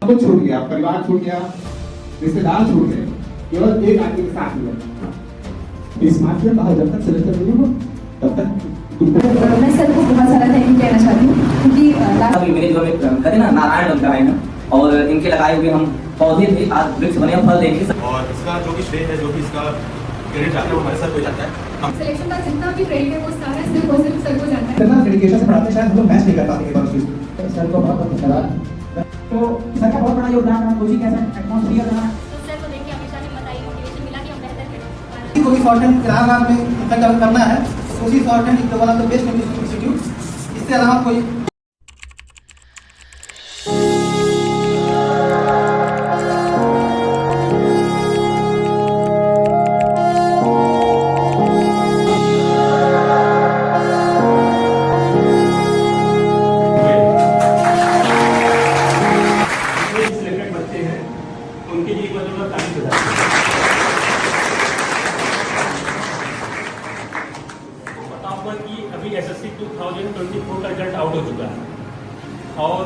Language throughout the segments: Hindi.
सब छूट गया, परिवार छूट गया, रिश्तेदार छूट गए, केवल एक आदमी के साथ हुआ। स्मार्टफोन बाहर जब तक सिलेक्ट नहीं हो तब तक मैं सर को बहुत सारा थैंक यू कहना चाहती हूँ क्योंकि अभी मेरे जो में कहते ना नारायण बन कराए ना और इनके लगाए हुए हम पौधे थे आज वृक्ष बने फल देंगे और इसका जो भी श्रेय है जो भी इसका क्रेडिट जाता है वो हमारे सर को जाता है। सिलेक्शन का जितना भी क्रेडिट है वो सारा सिर्फ और सिर्फ सर को जाता है। इतना डेडिकेशन से पढ़ाते शायद हम लोग मैच नहीं कर पाते एक चीज। सर को बहुत बहुत धन्यवाद। तो सर का बहुत बड़ा योगदान रहा, कोचिंग कैसा एटमॉस्फेयर रहा, सर को देख के हमेशा ने बताई मोटिवेशन मिला कि हम बेहतर करें। कोई शॉर्टन इलाहाबाद में तक करना है उसी shorten is one of the best institute. इससे अलावा कोई उनके लिए मतलब तारीफ हो जाती है। तो पता होगा कि अभी एसएससी 2024 का रिजल्ट आउट हो चुका है और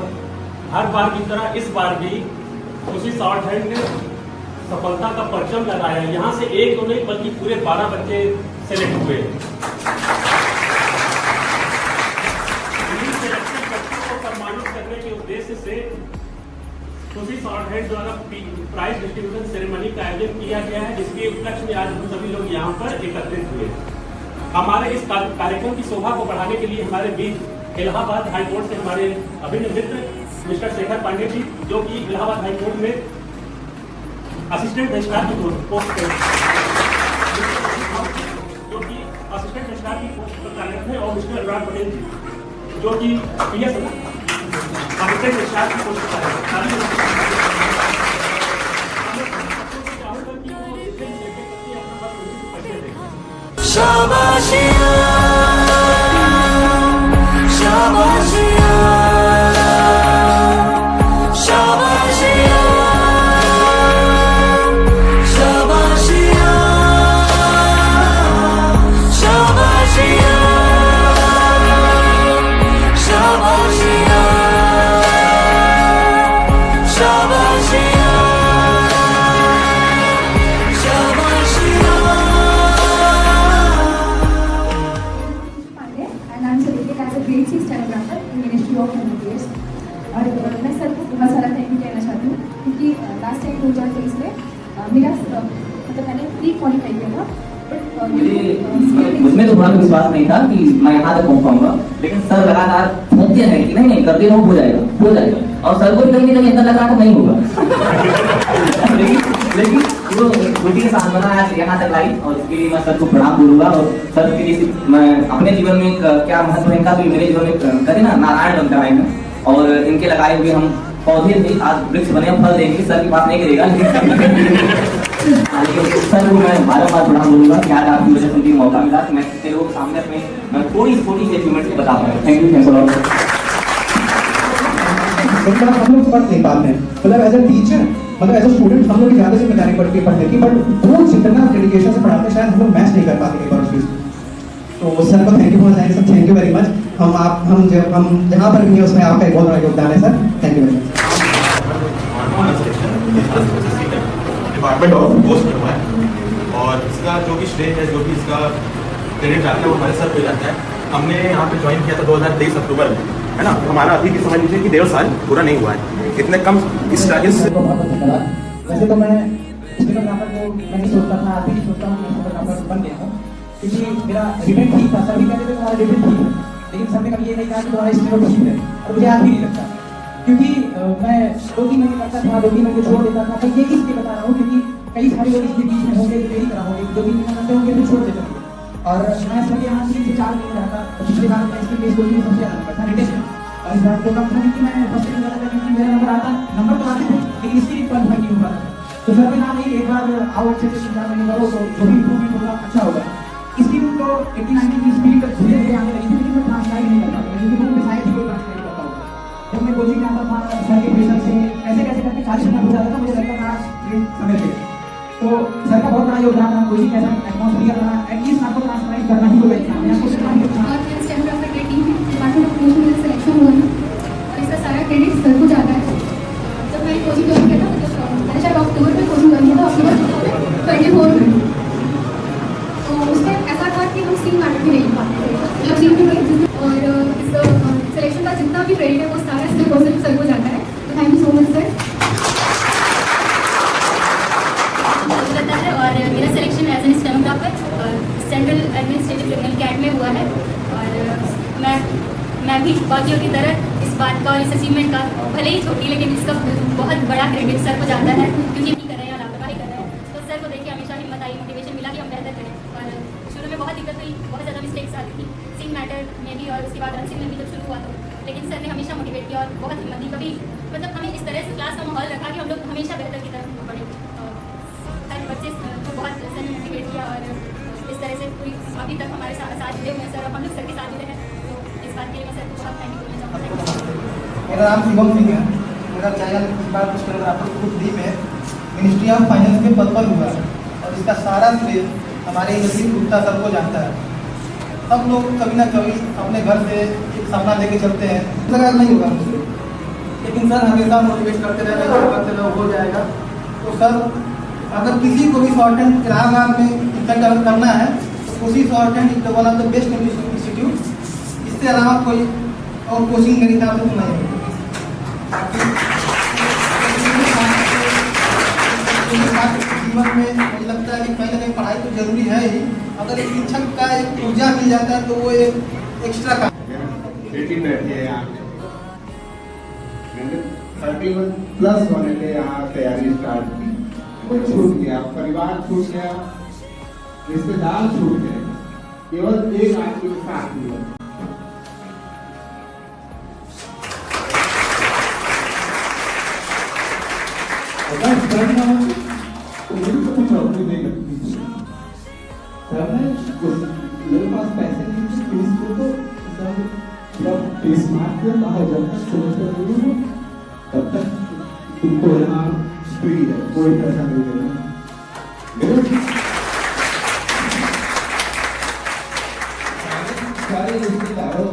हर बार की तरह इस बार भी उसी शॉर्ट हैंड ने सफलता का परचम लगाया। यहाँ से एक तो नहीं बल्कि पूरे 12 बच्चे सेलेक्ट हुए। सिलेक्टेड बच्चों को सम्मानित करने के उद्देश्य से उसी शॉर्ट हैंड द्वारा प्राइज डिस्ट्रीब्यूशन सेरेमनी का आयोजन किया गया है, जिसके उपलक्ष्य में आज हम सभी लोग यहाँ पर एकत्रित हुए। हमारे इस कार्यक्रम की शोभा को बढ़ाने के लिए हमारे बीच इलाहाबाद हाई कोर्ट से हमारे अभिन्न मित्र मिस्टर शेखर पांडे जी, जो कि इलाहाबाद हाई कोर्ट में असिस्टेंट रजिस्ट्रार की पोस्ट पर जो कि असिस्टेंट रजिस्ट्रार की पोस्ट पर कार्यरत है, और मिस्टर अनुराग पटेल जी, जो कि पीएस असिस्टेंट रजिस्ट्रार की पोस्ट पर कार्यरत है। शाबाशिया शाबाशिया शाबाशिया शाबाशिया शाबाशिया शाबाशिया शाबाशिया और मैं सर को बहुत सारा थैंक यू कहना चाहती हूँ क्योंकि लास्ट टाइम 2023 में मेरा मतलब मैंने प्री क्वालिफाई किया था बट मुझमें तो थोड़ा विश्वास नहीं था कि मैं यहाँ तक पहुँच पाऊंगा, लेकिन सर लगातार ठोकते हैं कि नहीं करते रहो, हो जाएगा और सर को भी कहीं अंदर लग रहा था नहीं होगा। लेकिन वो रोटी के साथ बना आज यहाँ तक लाई और इसके लिए मैं सर को प्रणाम बोलूँगा। और सर के लिए मैं अपने जीवन में क्या महत्व है इनका, भी मेरे जीवन में कहते ना नारायण बन कराए हैं और इनके लगाए हुए हम पौधे थे आज वृक्ष बने फल देंगे। सर की बात नहीं करेगा लेकिन सर को मैं बार-बार प्रणाम बोलूँगा कि आज आपकी वजह से मौका मिला कि मैं कितने लोगों के सामने अपने थोड़ी सी अचीवमेंट से बता पाऊँ। Thank you lot. हम लोग पढ़ नहीं पाते हैं, मतलब एज ए टीचर, मतलब एज ए स्टूडेंट हम लोग की ज़्यादा जिम्मेदारी पड़ती है पढ़ने की, बट वो जितना डेडिकेशन से पढ़ाते शायद हम लोग मैच नहीं कर पाते एक बार चीज़। तो सर को थैंक यू बहुत सारे, sir thank you very much. हम जहाँ पर भी हैं उसमें आपका एक बहुत बड़ा योगदान है sir, thank you very much. Department of post में हुआ है और इसका जो भी श्रेय है जो भी इसका क्रेडिट जाता है वो हमारे सर को जाता है। हमने यहाँ पे ज्वाइन किया था 2023 अक्टूबर में, है ना। हमारा अभी भी समझ लीजिए कि 1.5 साल पूरा नहीं हुआ है, इतने कम स्ट्रगल से। वैसे तो मैं फोटोग्राफर को नहीं सोचता था, अभी भी सोचता हूँ मैं फोटोग्राफर बन गया हूँ क्योंकि मेरा रिबन ठीक था। सभी कहते थे तुम्हारा रिबन ठीक है, लेकिन सर ने कभी ये नहीं कहा कि तुम्हारा स्टीरो ठीक है, और मुझे आज भी नहीं लगता क्योंकि मैं 2-3 महीने करता था, 2-3 महीने छोड़ देता था। मैं ये इसलिए बता रहा हूँ क्योंकि कई सारे लोग इसके बीच में होंगे जो मेरी तरह होंगे, 2-3 महीने करते होंगे फिर छोड़ देते होंगे। और मैं सर यहाँ 3 से 4 महीने रहता, पिछले बार मैं इसके लिए कोई सबसे ज़्यादा नंबर था रिटेन, और इस बार तो कम था क्योंकि मैं फर्स्ट में ज़्यादा क्योंकि मेरा नंबर तो आते थे लेकिन इसके लिए क्वालिफाई नहीं हो पाता। तो सर ने कहा नहीं एक बार आओ अच्छे से 4 महीने करो तो जो भी इम्प्रूवमेंट होगा अच्छा होगा। इसलिए उनको 89 की स्पीड धीरे धीरे आने लगी थी, लेकिन मैं ट्रांसलाइट नहीं कर पाता क्योंकि मुझे शायद ही कोई ट्रांसलाइट करता होगा। जब मैं कोचिंग आता था सर के प्रेशर से ऐसे कैसे करके 40 मिनट हो जाता था, मुझे लगता था आज समय पे। तो सर का बहुत बड़ा योगदान रहा, कोचिंग कैसा एटमॉस्फेयर रहा, एटलीस्ट आपको ट्रांसलाइट करना ही होगा एग्जाम में, आपको सिर्फ स्टेनोग्राफर की टीम डिपार्टमेंट ऑफ पोस्ट में सिलेक्शन हुआ है और इसका सारा क्रेडिट सर को जाता है। जब मैं क्रेडिट है वो सारा सिर्फ और सिर्फ सर को जाता है। तो thank you so much sir. रहता है और मेरा selection as an stenographer central administrative tribunal CAT में हुआ है और मैं भी बाकियों की तरह इस बात का और इस अचीवमेंट का भले ही छोटी लेकिन इसका बहुत बड़ा क्रेडिट सर को जाता है क्योंकि नहीं कर रहे हैं और लापरवाही कर रहे हैं। तो सर को देख के हमेशा हिम्मत आई, मोटिवेशन मिला कि हम बेहतर करें। और शुरू में बहुत दिक्कत हुई, बहुत ज़्यादा मिस्टेक्स आती थी सिंग मैटर में भी और उसके बाद रनसिंग में भी जब शुरू हुआ तो, लेकिन सर ने हमेशा मोटिवेट किया और बहुत हिम्मत दी। कभी मतलब हमें इस तरह से क्लास का माहौल रखा कि हम लोग हमेशा बेहतर की तरफ बढ़े। हर बच्चे को बहुत सर ने मोटिवेट किया और इस तरह से पूरी अभी तक हमारे साथ जुड़े हुए हैं सर, और हम लोग सर के साथ जुड़े हैं। तो इस बात के लिए मैं सर को बहुत थैंक यू बोलना चाहूँगा। मेरा नाम शिवम सिंह है। मेरा चैनल इस बार स्टेनोग्राफर ग्रुप डी में मिनिस्ट्री ऑफ फाइनेंस के पद पर हुआ है और इसका सारा श्रेय हमारे इंद्रजीत गुप्ता सर को जाता है। सब लोग कभी ना कभी अपने घर से एक सपना लेके चलते हैं, लगा नहीं होगा मुझसे, लेकिन सर हमेशा मोटिवेट करते रहे हो जाएगा। तो सर अगर किसी को भी शॉर्ट हैंड इलाहाबाद में इफेक्ट अगर करना है तो उसी short hand is one of the best institute. इससे अलावा कोई और कोचिंग मेरे हिसाब से तो नहीं है। जीवन में मुझे लगता है कि कहीं ना कहीं पढ़ाई तो जरूरी है ही, अगर एक शिक्षक का एक ऊर्जा मिल जाता है तो वो एक एक्स्ट्रा का। बेटी बैठी है यहाँ 31+ होने के यहाँ तैयारी स्टार्ट की, कुछ छूट गया, परिवार छूट गया, रिश्तेदार छूट गए, केवल एक आदमी के साथ दिया। अगर करना तो मुझे तो कुछ नौकरी नहीं लगती। मेरे पास पैसे नहीं थे फीस को, तो जब फीस मार के बाहर जब तक सेमेस्टर नहीं हो तब तक तुमको यहाँ फ्री है, कोई पैसा नहीं देना। सारे रिश्तेदारों